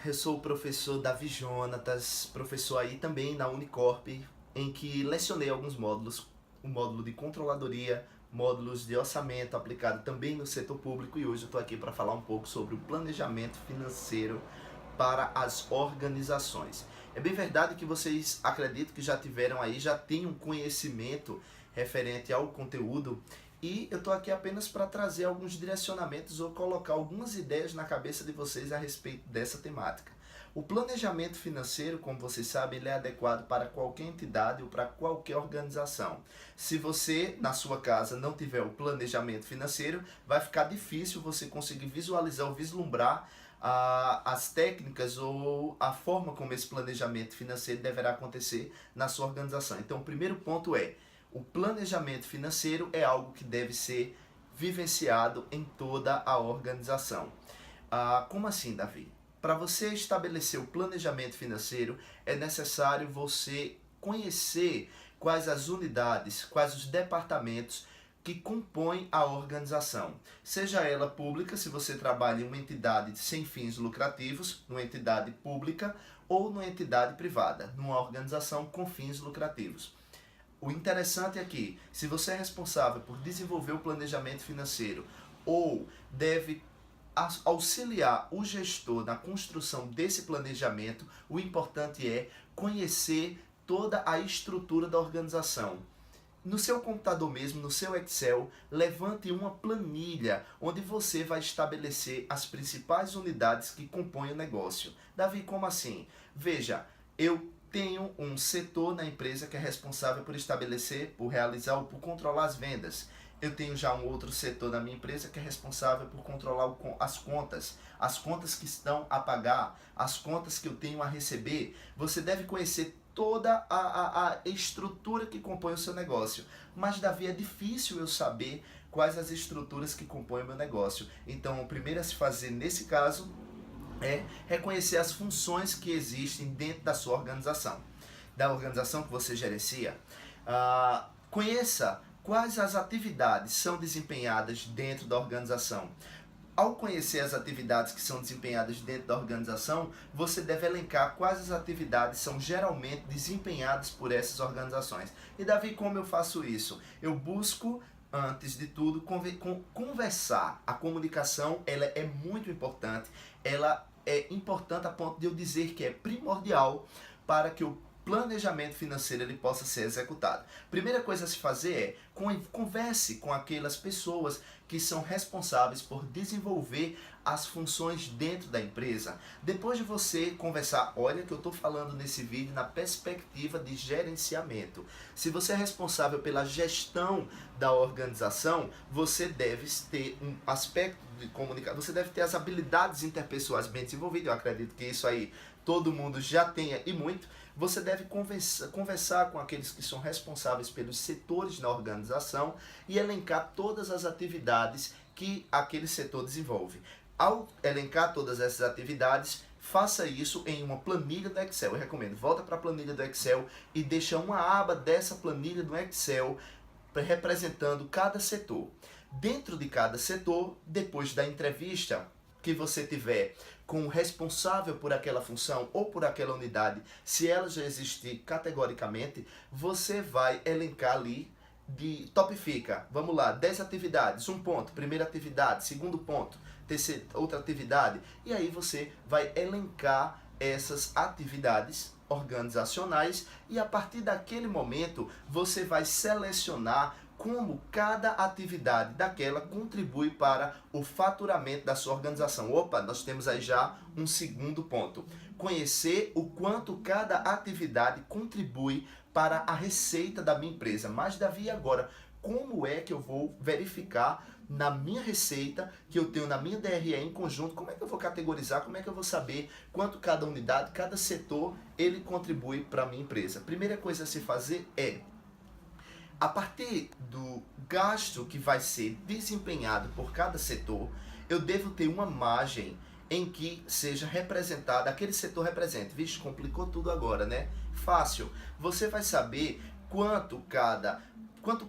eu sou o professor Davi Jonatas, professor aí também na Unicorp, em que lecionei alguns módulos, o módulo de controladoria, módulos de orçamento aplicado também no setor público, e hoje eu estou aqui para falar um pouco sobre o planejamento financeiro para as organizações. É bem verdade que vocês acredito que já tiveram aí, já têm um conhecimento referente ao conteúdo, e eu estou aqui apenas para trazer alguns direcionamentos ou colocar algumas ideias na cabeça de vocês a respeito dessa temática. O planejamento financeiro, como vocês sabem, ele é adequado para qualquer entidade ou para qualquer organização. Se você, na sua casa, não tiver o planejamento financeiro, vai ficar difícil você conseguir visualizar ou vislumbrar as técnicas ou a forma como esse planejamento financeiro deverá acontecer na sua organização. Então, o primeiro ponto é: o planejamento financeiro é algo que deve ser vivenciado em toda a organização. Como assim, Davi? Para você estabelecer o planejamento financeiro, é necessário você conhecer quais as unidades, quais os departamentos que compõem a organização. Seja ela pública, se você trabalha em uma entidade sem fins lucrativos, numa entidade pública, ou numa entidade privada, numa organização com fins lucrativos. O interessante é que, se você é responsável por desenvolver o planejamento financeiro ou deve auxiliar o gestor na construção desse planejamento, o importante é conhecer toda a estrutura da organização. No seu computador mesmo, no seu Excel, levante uma planilha onde você vai estabelecer as principais unidades que compõem o negócio. Davi, como assim? Veja, eu tenho um setor na empresa que é responsável por estabelecer, por realizar ou por controlar as vendas. Eu tenho já um outro setor na minha empresa que é responsável por controlar as contas que estão a pagar, as contas que eu tenho a receber. Você deve conhecer toda a estrutura que compõe o seu negócio. Mas, Davi, é difícil eu saber quais as estruturas que compõem o meu negócio. Então, o primeiro a se fazer nesse caso é reconhecer as funções que existem dentro da sua organização, da organização que você gerencia. Conheça quais as atividades são desempenhadas dentro da organização. Ao conhecer as atividades que são desempenhadas dentro da organização, você deve elencar quais as atividades são geralmente desempenhadas por essas organizações. E, Davi, como eu faço isso? Eu busco, antes de tudo, conversar. A comunicação, ela é muito importante. Ela é importante a ponto de eu dizer que é primordial para que o planejamento financeiro ele possa ser executado. Primeira coisa a se fazer é converse com aquelas pessoas que são responsáveis por desenvolver as funções dentro da empresa. Depois de você conversar, olha que eu estou falando nesse vídeo na perspectiva de gerenciamento. Se você é responsável pela gestão da organização, você deve ter um aspecto de comunicação, você deve ter as habilidades interpessoais bem desenvolvidas. Eu acredito que isso aí todo mundo já tenha e muito. Você deve conversar com aqueles que são responsáveis pelos setores na organização e elencar todas as atividades que aquele setor desenvolve. Ao elencar todas essas atividades, faça isso em uma planilha do Excel. Eu recomendo, volta para a planilha do Excel e deixa uma aba dessa planilha do Excel representando cada setor. Dentro de cada setor, depois da entrevista que você tiver com o responsável por aquela função ou por aquela unidade, se ela já existir categoricamente, você vai elencar ali, topifica, vamos lá, 10 atividades, um ponto, primeira atividade, segundo ponto, terceira, outra atividade, e aí você vai elencar essas atividades organizacionais e a partir daquele momento você vai selecionar como cada atividade daquela contribui para o faturamento da sua organização. Opa, nós temos aí já um segundo ponto. Conhecer o quanto cada atividade contribui para a receita da minha empresa. Mas, Davi, agora, como é que eu vou verificar na minha receita que eu tenho na minha DRE em conjunto? Como é que eu vou categorizar? Como é que eu vou saber quanto cada unidade, cada setor, ele contribui para a minha empresa? Primeira coisa a se fazer é, a partir do gasto que vai ser desempenhado por cada setor, eu devo ter uma margem em que seja representada, aquele setor represente. Vixe, complicou tudo agora, né? Fácil. Você vai saber quanto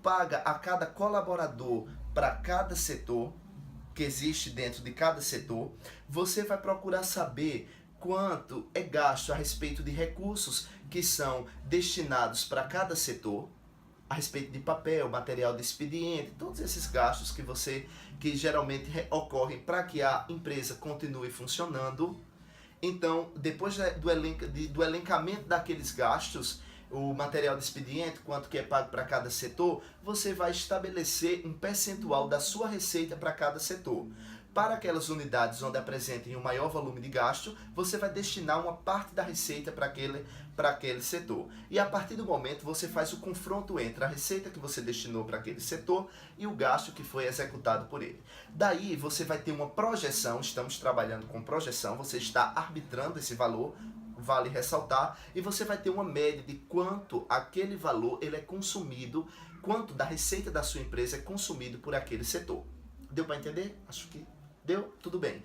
paga a cada colaborador para cada setor que existe dentro de cada setor. Você vai procurar saber quanto é gasto a respeito de recursos que são destinados para cada setor, a respeito de papel, material de expediente, todos esses gastos que geralmente ocorrem para que a empresa continue funcionando. Então, depois do elencamento daqueles gastos, o material de expediente, quanto que é pago para cada setor, você vai estabelecer um percentual da sua receita para cada setor. Para aquelas unidades onde apresentem um maior volume de gasto, você vai destinar uma parte da receita para aquele setor. E a partir do momento você faz o confronto entre a receita que você destinou para aquele setor e o gasto que foi executado por ele. Daí você vai ter uma projeção, estamos trabalhando com projeção, você está arbitrando esse valor, vale ressaltar, e você vai ter uma média de quanto aquele valor ele é consumido, quanto da receita da sua empresa é consumido por aquele setor. Deu para entender? Acho que deu? Tudo bem.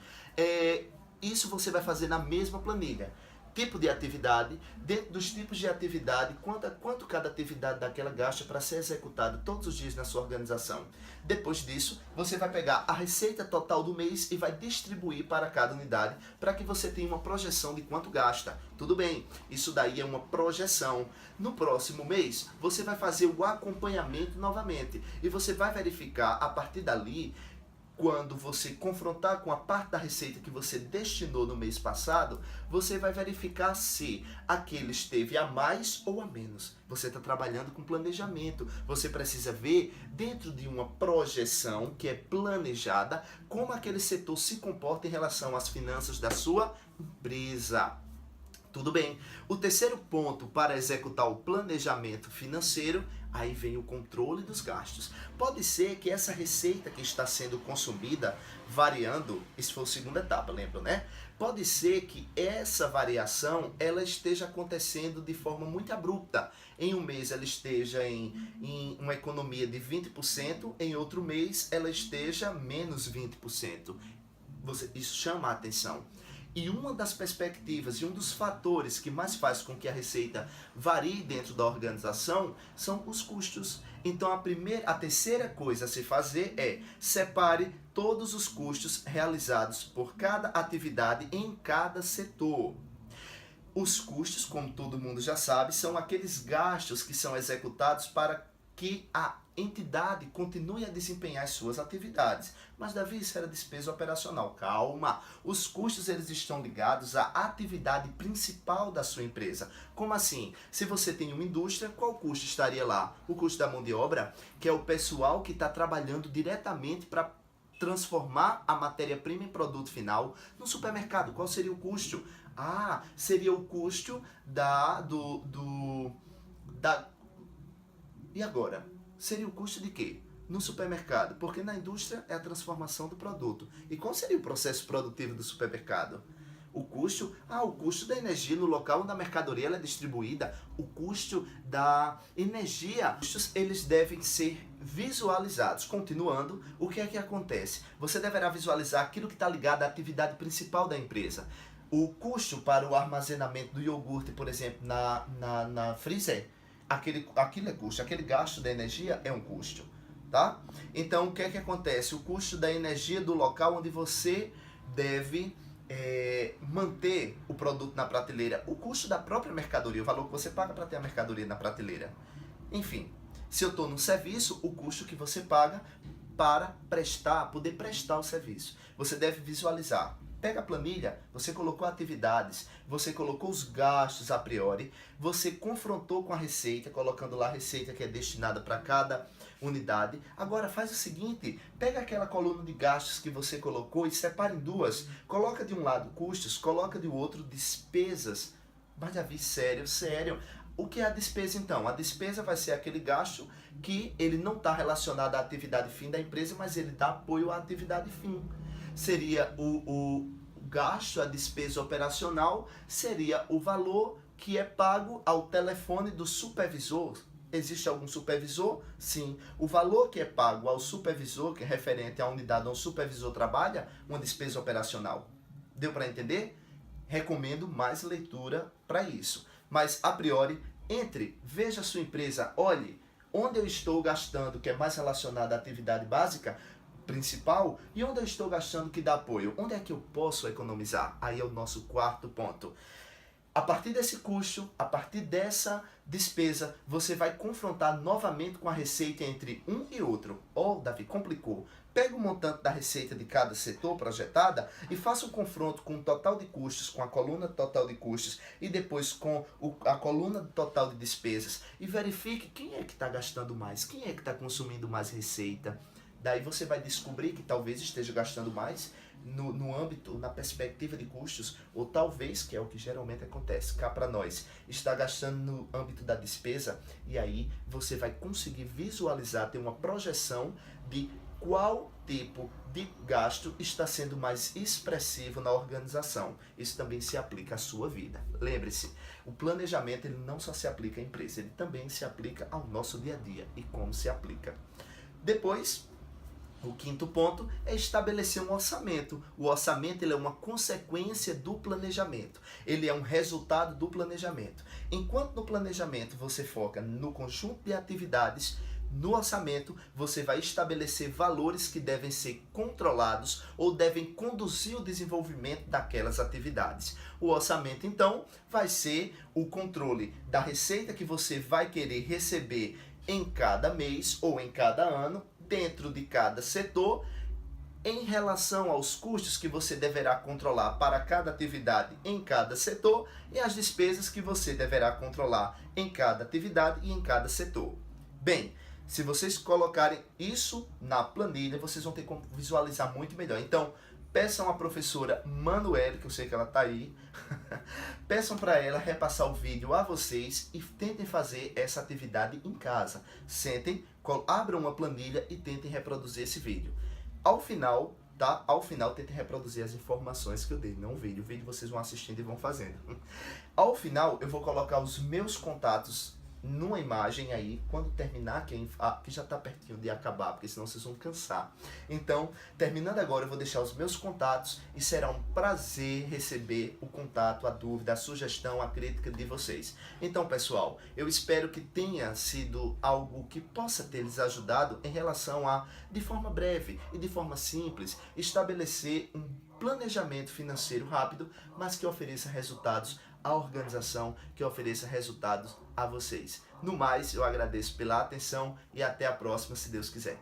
Isso você vai fazer na mesma planilha. Tipo de atividade, dentro dos tipos de atividade, quanto cada atividade daquela gasta para ser executada todos os dias na sua organização. Depois disso, você vai pegar a receita total do mês e vai distribuir para cada unidade, para que você tenha uma projeção de quanto gasta. Tudo bem, isso daí é uma projeção. No próximo mês, você vai fazer o acompanhamento novamente e você vai verificar a partir dali. Quando você confrontar com a parte da receita que você destinou no mês passado, você vai verificar se aquele esteve a mais ou a menos. Você está trabalhando com planejamento. Você precisa ver, dentro de uma projeção que é planejada, como aquele setor se comporta em relação às finanças da sua empresa. Tudo bem. O terceiro ponto para executar o planejamento financeiro, aí vem o controle dos gastos. Pode ser que essa receita que está sendo consumida, variando, isso foi a segunda etapa, lembra, né? Pode ser que essa variação, ela esteja acontecendo de forma muito abrupta. Em um mês ela esteja em uma economia de 20%, em outro mês ela esteja menos 20%. Isso chama a atenção. E uma das perspectivas e um dos fatores que mais faz com que a receita varie dentro da organização são os custos. Então a terceira coisa a se fazer é separe todos os custos realizados por cada atividade em cada setor. Os custos, como todo mundo já sabe, são aqueles gastos que são executados para que a entidade continue a desempenhar as suas atividades. Mas, Davi, isso era despesa operacional. Calma! Os custos eles estão ligados à atividade principal da sua empresa. Como assim? Se você tem uma indústria, qual custo estaria lá? O custo da mão de obra, que é o pessoal que está trabalhando diretamente para transformar a matéria-prima em produto final. No supermercado, qual seria o custo? Seria o custo E agora? Seria o custo de quê? No supermercado, porque na indústria é a transformação do produto. E qual seria o processo produtivo do supermercado? O custo da energia no local onde a mercadoria ela é distribuída, o custo da energia, eles devem ser visualizados. Continuando, o que é que acontece? Você deverá visualizar aquilo que está ligado à atividade principal da empresa. O custo para o armazenamento do iogurte, por exemplo, na freezer, aquilo é custo, aquele gasto da energia é um custo, tá? Então, o que é que acontece? O custo da energia do local onde você deve manter o produto na prateleira, o custo da própria mercadoria, o valor que você paga para ter a mercadoria na prateleira. Enfim, se eu estou num serviço, o custo que você paga para poder prestar o serviço. Você deve visualizar. Pega a planilha, você colocou atividades, você colocou os gastos a priori, você confrontou com a receita, colocando lá a receita que é destinada para cada unidade. Agora faz o seguinte, pega aquela coluna de gastos que você colocou e separa em duas. Coloca de um lado custos, coloca de outro despesas. Mas Davi, sério. O que é a despesa então? A despesa vai ser aquele gasto que ele não está relacionado à atividade fim da empresa, mas ele dá apoio à atividade fim. Seria o gasto, a despesa operacional, seria o valor que é pago ao telefone do supervisor. Existe algum supervisor? Sim. O valor que é pago ao supervisor, que é referente à unidade onde o supervisor trabalha, uma despesa operacional. Deu para entender? Recomendo mais leitura para isso. Mas, a priori, veja a sua empresa, olhe onde eu estou gastando, que é mais relacionado à atividade básica, principal e onde eu estou gastando que dá apoio? Onde é que eu posso economizar? Aí é o nosso quarto ponto. A partir desse custo, a partir dessa despesa, você vai confrontar novamente com a receita entre um e outro. Oh, Davi, complicou. Pega o montante da receita de cada setor projetada e faça um confronto com o total de custos, com a coluna total de custos e depois com a coluna total de despesas e verifique quem é que está gastando mais, quem é que está consumindo mais receita. Daí você vai descobrir que talvez esteja gastando mais no âmbito, na perspectiva de custos, ou talvez, que é o que geralmente acontece, cá para nós, está gastando no âmbito da despesa, e aí você vai conseguir visualizar, ter uma projeção de qual tipo de gasto está sendo mais expressivo na organização. Isso também se aplica à sua vida. Lembre-se, o planejamento ele não só se aplica à empresa, ele também se aplica ao nosso dia a dia e como se aplica. Depois, o quinto ponto é estabelecer um orçamento. O orçamento ele é uma consequência do planejamento. Ele é um resultado do planejamento. Enquanto no planejamento você foca no conjunto de atividades, no orçamento você vai estabelecer valores que devem ser controlados ou devem conduzir o desenvolvimento daquelas atividades. O orçamento, então, vai ser o controle da receita que você vai querer receber em cada mês ou em cada ano, dentro de cada setor, em relação aos custos que você deverá controlar para cada atividade em cada setor e as despesas que você deverá controlar em cada atividade e em cada setor. Bem, se vocês colocarem isso na planilha, vocês vão ter como visualizar muito melhor. Então, peçam à professora Manuele, que eu sei que ela está aí, peçam para ela repassar o vídeo a vocês e tentem fazer essa atividade em casa. Sentem, abram uma planilha e tentem reproduzir esse vídeo. Ao final, tá? Ao final, tentem reproduzir as informações que eu dei, não o vídeo. O vídeo vocês vão assistindo e vão fazendo. Ao final, eu vou colocar os meus contatos numa imagem aí, quando terminar, que já está pertinho de acabar, porque senão vocês vão cansar. Então, terminando agora, eu vou deixar os meus contatos e será um prazer receber o contato, a dúvida, a sugestão, a crítica de vocês. Então, pessoal, eu espero que tenha sido algo que possa ter lhes ajudado em relação a, de forma breve e de forma simples, estabelecer um planejamento financeiro rápido, mas que ofereça resultados à organização, que ofereça resultados a vocês. No mais, eu agradeço pela atenção e até a próxima, se Deus quiser.